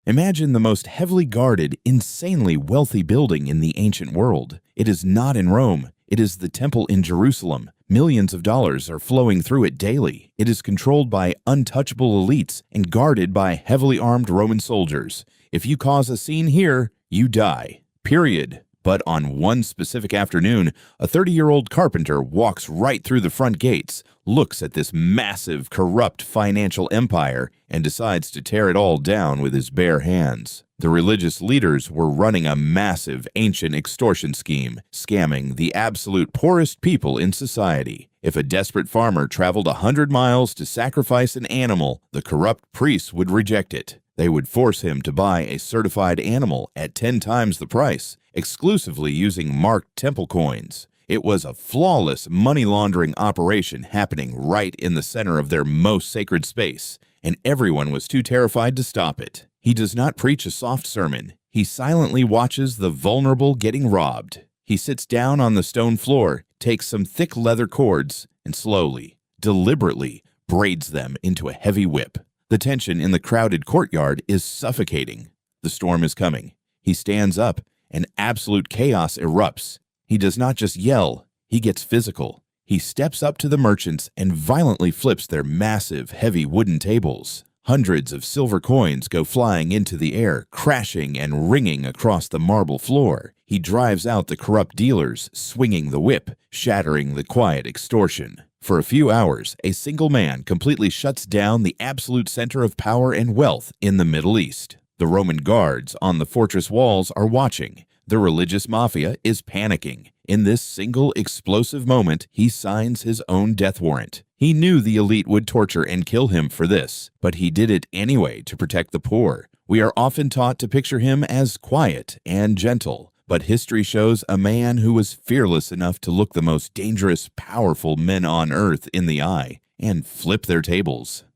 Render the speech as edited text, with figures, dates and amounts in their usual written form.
Imagine the most heavily guarded, insanely wealthy building in the ancient world. It is not in Rome. It is the temple in Jerusalem. Millions of dollars are flowing through it daily. It is controlled by untouchable elites and guarded by heavily armed Roman soldiers. If you cause a scene here, you die. Period. But on one specific afternoon, a 30-year-old carpenter walks right through the front gates, looks at this massive, corrupt financial empire, and decides to tear it all down with his bare hands. The religious leaders were running a massive, ancient extortion scheme, scamming the absolute poorest people in society. If a desperate farmer traveled 100 miles to sacrifice an animal, the corrupt priests would reject it. They would force him to buy a certified animal at 10 times the price, exclusively using marked temple coins. It was a flawless money laundering operation happening right in the center of their most sacred space, and everyone was too terrified to stop it. He does not preach a soft sermon. He silently watches the vulnerable getting robbed. He sits down on the stone floor, takes some thick leather cords, and slowly, deliberately braids them into a heavy whip. The tension in the crowded courtyard is suffocating. The storm is coming. He stands up, and absolute chaos erupts. He does not just yell, he gets physical. He steps up to the merchants and violently flips their massive, heavy wooden tables. Hundreds of silver coins go flying into the air, crashing and ringing across the marble floor. He drives out the corrupt dealers, swinging the whip, shattering the quiet extortion. For a few hours, a single man completely shuts down the absolute center of power and wealth in the Middle East. The Roman guards on the fortress walls are watching. The religious mafia is panicking. In this single explosive moment, he signs his own death warrant. He knew the elite would torture and kill him for this, but he did it anyway to protect the poor. We are often taught to picture him as quiet and gentle, but history shows a man who was fearless enough to look the most dangerous, powerful men on earth in the eye and flip their tables.